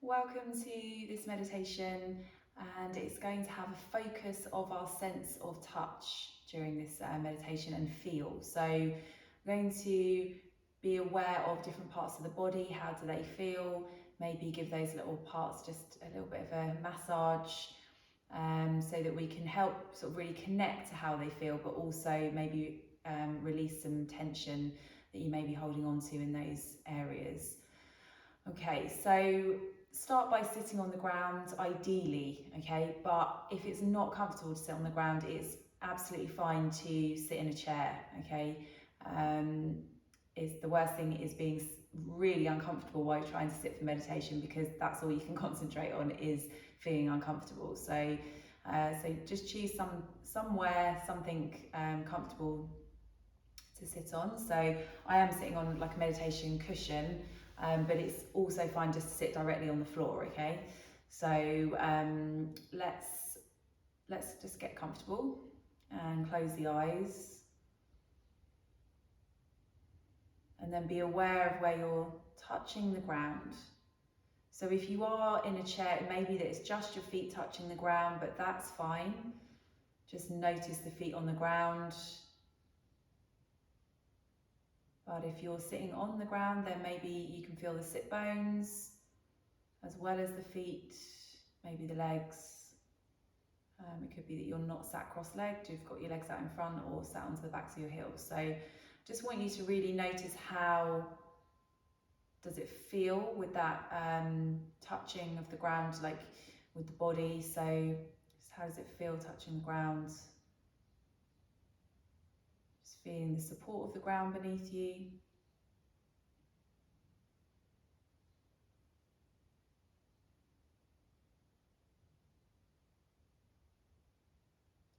Welcome to this meditation, and it's going to have a focus of our sense of touch during this meditation and feel. So I'm going to be aware of different parts of the body. How do they feel? Maybe give those little parts just a little bit of a massage, so that we can help sort of really connect to how they feel, but also maybe release some tension that you may be holding on to in those areas. Okay, so start by sitting on the ground, ideally, okay? But if it's not comfortable to sit on the ground, it's absolutely fine to sit in a chair, okay? Is the worst thing is being really uncomfortable while you're trying to sit for meditation, because that's all you can concentrate on is feeling uncomfortable. So just choose somewhere, something comfortable to sit on. So I am sitting on like a meditation cushion, but it's also fine just to sit directly on the floor, okay? So let's just get comfortable and close the eyes. And then be aware of where you're touching the ground. So if you are in a chair, it may be that it's just your feet touching the ground, but that's fine. Just notice the feet on the ground. But if you're sitting on the ground, then maybe you can feel the sit bones as well as the feet, maybe the legs. It could be that you're not sat cross-legged, you've got your legs out in front or sat onto the backs of your heels. So just want you to really notice how does it feel with that touching of the ground, like with the body. So just how does it feel touching the ground? Just feeling the support of the ground beneath you.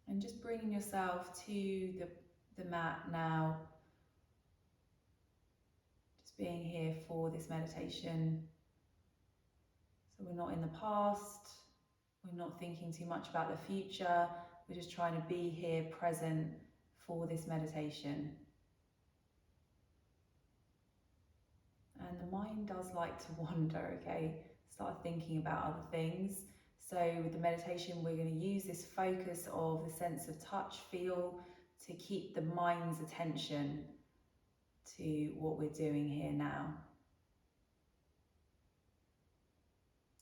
And just bringing yourself to the mat now. Just being here for this meditation. So we're not in the past, we're not thinking too much about the future, we're just trying to be here present for this meditation. And the mind does like to wander, okay? Start thinking about other things. So with the meditation, we're going to use this focus of the sense of touch, feel, to keep the mind's attention to what we're doing here now.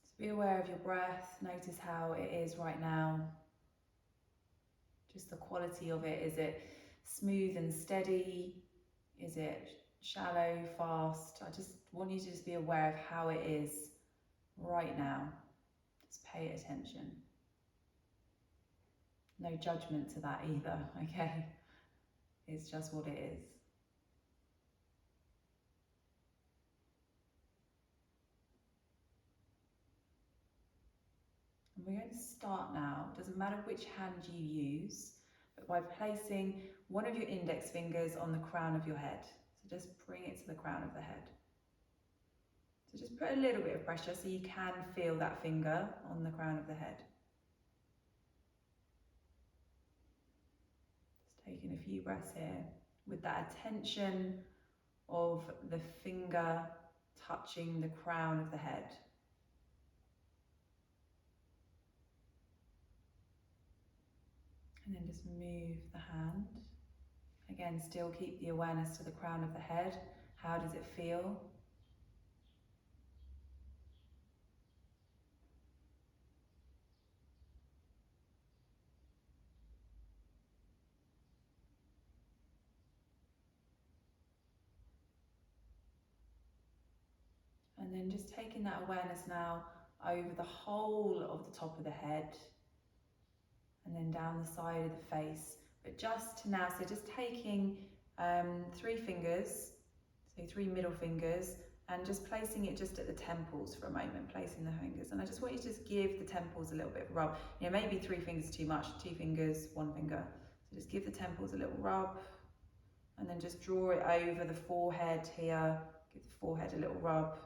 So be aware of your breath, notice how it is right now. Just the quality of it. Is it smooth and steady? Is it shallow, fast? I just want you to just be aware of how it is right now. Just pay attention. No judgment to that either, okay? It's just what it is. And we're going to start now. It doesn't matter which hand you use, but by placing one of your index fingers on the crown of your head. So just bring it to the crown of the head. So just put a little bit of pressure so you can feel that finger on the crown of the head. Just taking a few breaths here with that attention of the finger touching the crown of the head. And then just move the hand. Again, still keep the awareness to the crown of the head. How does it feel? And then just taking that awareness now over the whole of the top of the head and then down the side of the face. But just now, so just taking 3 fingers, so 3 middle fingers, and just placing it just at the temples for a moment, placing the fingers. And I just want you to just give the temples a little bit of rub. You know, maybe 3 fingers too much, 2 fingers, 1 finger. So just give the temples a little rub, and then just draw it over the forehead here. Give the forehead a little rub.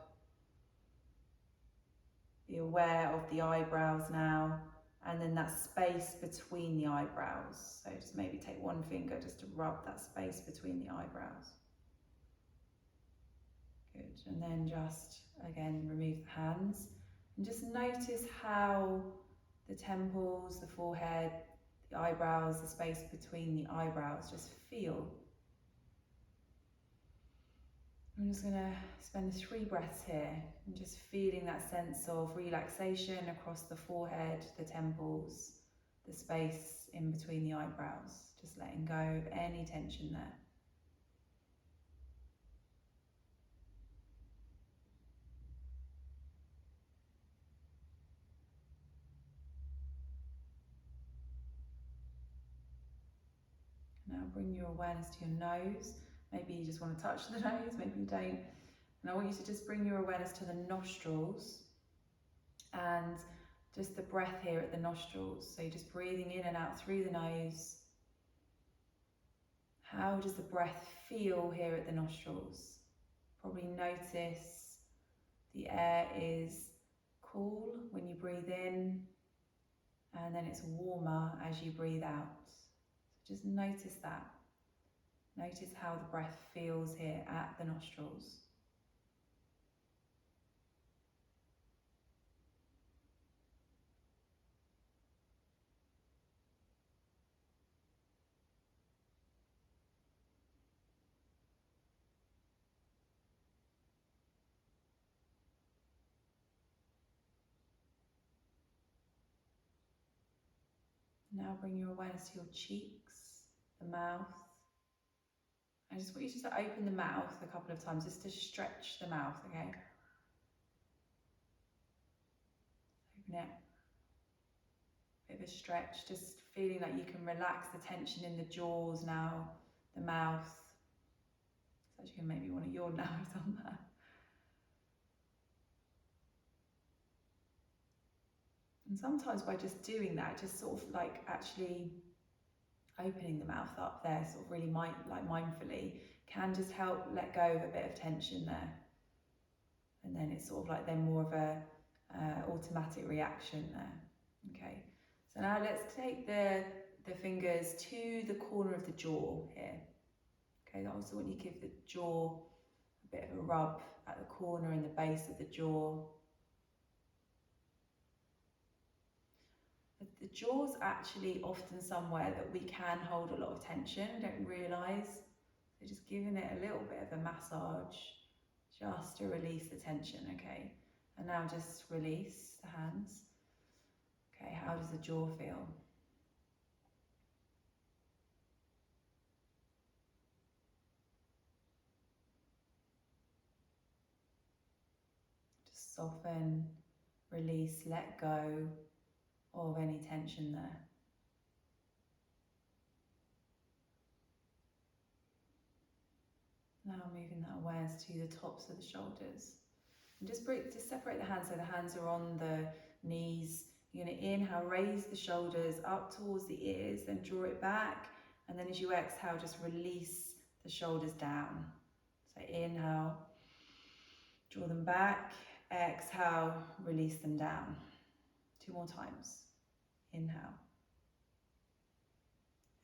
Be aware of the eyebrows now, and then that space between the eyebrows. So just maybe take 1 finger just to rub that space between the eyebrows. Good, and then just again remove the hands And just notice how the temples, the forehead, the eyebrows, the space between the eyebrows just feel. I'm just going to spend 3 breaths here and just feeling that sense of relaxation across the forehead, the temples, the space in between the eyebrows, just letting go of any tension there. Now bring your awareness to your nose. Maybe you just want to touch the nose, maybe you don't. And I want you to just bring your awareness to the nostrils and just the breath here at the nostrils. So you're just breathing in and out through the nose. How does the breath feel here at the nostrils? Probably notice the air is cool when you breathe in, and then it's warmer as you breathe out. So just notice that. Notice how the breath feels here at the nostrils. Now bring your awareness to your cheeks, the mouth. I just want you to open the mouth a couple of times, just to stretch the mouth, okay? Open it. Bit of a stretch, just feeling like you can relax the tension in the jaws now, the mouth. It's actually going to make me want to yawn now I've done that. And sometimes by just doing that, just sort of like actually opening the mouth up there, sort of really mindfully, can just help let go of a bit of tension there. And then it's sort of like then more of a automatic reaction there. Okay, so now let's take the fingers to the corner of the jaw here. Okay, I also want you to give the jaw a bit of a rub at the corner and the base of the jaw. The jaw's actually often somewhere that we can hold a lot of tension, don't realise. So just giving it a little bit of a massage, just to release the tension, okay? And now just release the hands. Okay, how does the jaw feel? Just soften, release, let go of any tension there. Now moving that awareness to the tops of the shoulders. And just separate the hands so the hands are on the knees. You're going to inhale, raise the shoulders up towards the ears, then draw it back. And then as you exhale, just release the shoulders down. So inhale, draw them back. Exhale, release them down. 2 more times. Inhale.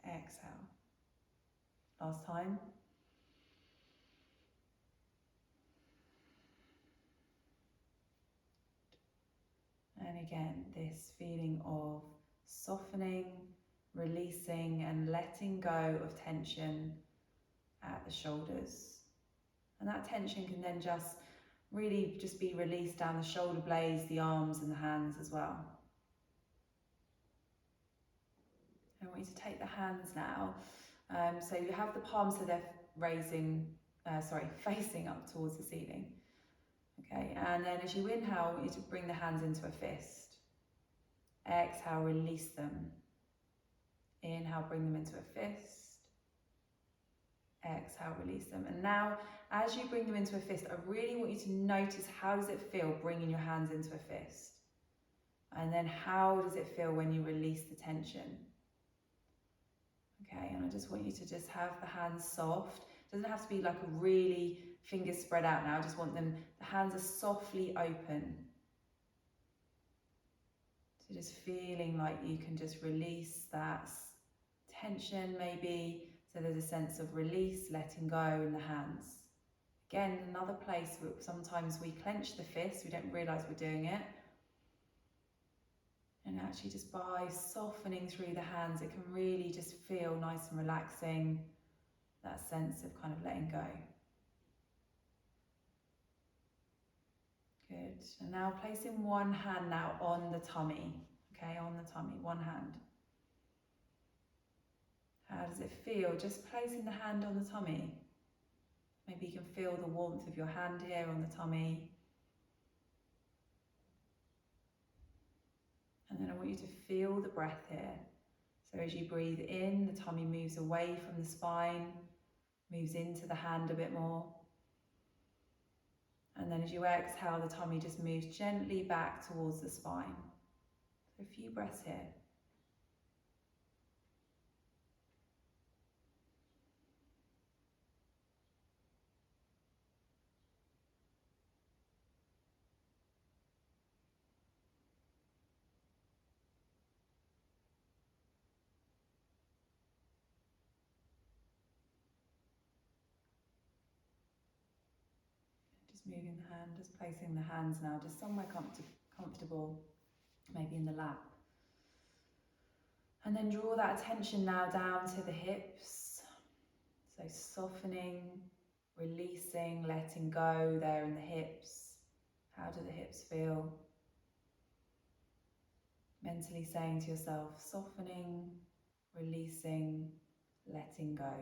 Exhale. Last time. And again, this feeling of softening, releasing and letting go of tension at the shoulders. And that tension can then just really just be released down the shoulder blades, the arms and the hands as well. I want you to take the hands now. So you have the palms so they're facing up towards the ceiling. Okay, and then as you inhale, I want you to bring the hands into a fist. Exhale, release them. Inhale, bring them into a fist. Exhale, release them. And now, as you bring them into a fist, I really want you to notice how does it feel bringing your hands into a fist? And then how does it feel when you release the tension? Okay, and I just want you to just have the hands soft. It doesn't have to be like a really fingers spread out now. I just want them, the hands are softly open. So just feeling like you can just release that tension maybe. So there's a sense of release, letting go in the hands. Again, another place where sometimes we clench the fist, we don't realise we're doing it. And actually just by softening through the hands, it can really just feel nice and relaxing, that sense of kind of letting go. Good. And now placing one hand now on the tummy, okay, on the tummy, one hand. How does it feel? Just placing the hand on the tummy. Maybe you can feel the warmth of your hand here on the tummy. And then I want you to feel the breath here. So as you breathe in, the tummy moves away from the spine, moves into the hand a bit more. And then as you exhale, the tummy just moves gently back towards the spine. So a few breaths here. Just moving the hand, just placing the hands now just somewhere comfortable, maybe in the lap. And then draw that attention now down to the hips. So softening, releasing, letting go there in the hips. How do the hips feel? Mentally saying to yourself, softening, releasing, letting go.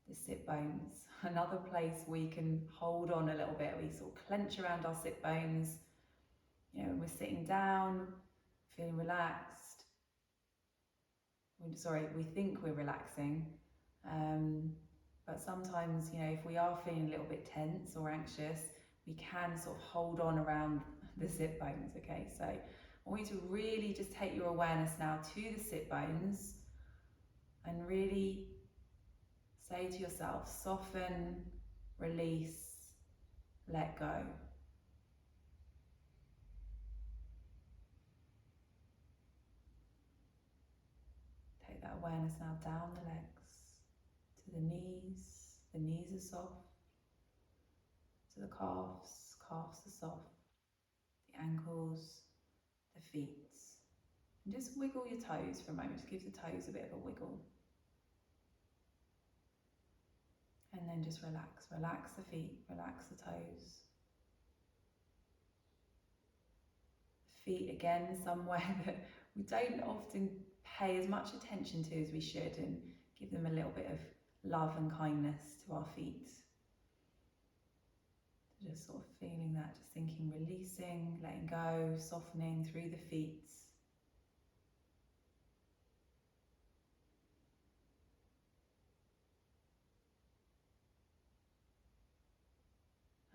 The sit bones, another place we can hold on a little bit. We sort of clench around our sit bones. You know, when we're sitting down, feeling relaxed. We think we're relaxing. But sometimes, you know, if we are feeling a little bit tense or anxious, we can sort of hold on around the sit bones, okay? So I want you to really just take your awareness now to the sit bones and really say to yourself, soften, release, let go. Take that awareness now down the legs, to the knees. The knees are soft. To the calves, calves are soft. The ankles, the feet. And just wiggle your toes for a moment. Just give the toes a bit of a wiggle. And then just relax. Relax the feet, relax the toes. The feet, again, somewhere that we don't often pay as much attention to as we should, and give them a little bit of love and kindness to our feet. So just sort of feeling that, just thinking, releasing, letting go, softening through the feet.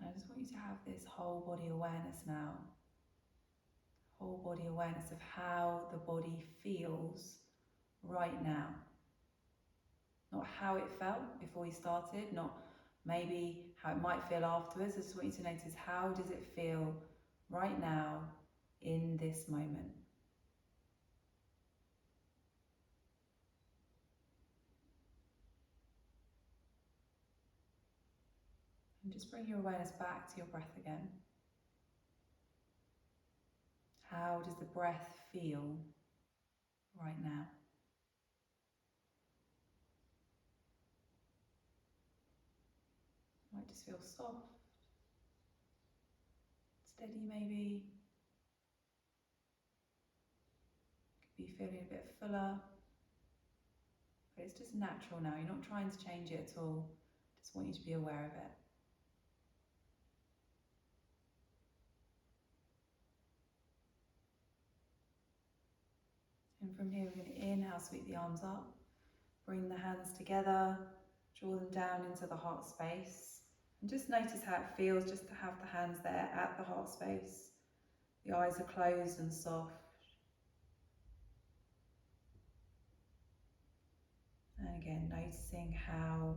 I just want you to have this whole body awareness now. Whole body awareness of how the body feels right now. Not how it felt before you started, not maybe how it might feel afterwards. I just want you to notice, how does it feel right now in this moment? And just bring your awareness back to your breath again. How does the breath feel right now? Might just feel soft, steady maybe. Could be feeling a bit fuller. But it's just natural now. You're not trying to change it at all. Just want you to be aware of it. And from here, we're going to inhale, sweep the arms up. Bring the hands together. Draw them down into the heart space. And just notice how it feels just to have the hands there at the heart space. The eyes are closed and soft. And again, noticing how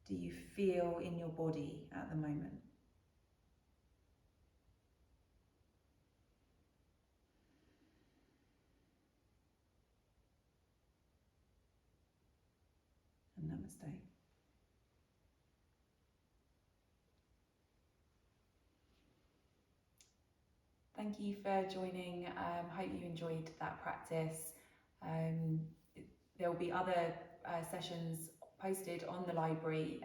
do you feel in your body at the moment. And namaste. Thank you for joining. Hope you enjoyed that practice. Um, there will be other sessions posted on the library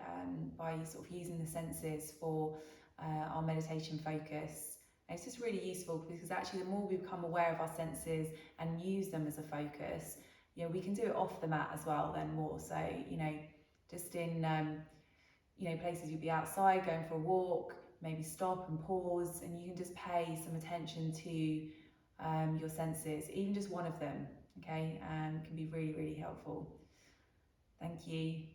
by sort of using the senses for our meditation focus. And it's just really useful because actually the more we become aware of our senses and use them as a focus, we can do it off the mat as well then more. So, just in places you'd be outside going for a walk, maybe stop and pause, and you can just pay some attention to your senses, even just one of them, okay, can be really, really helpful. Thank you.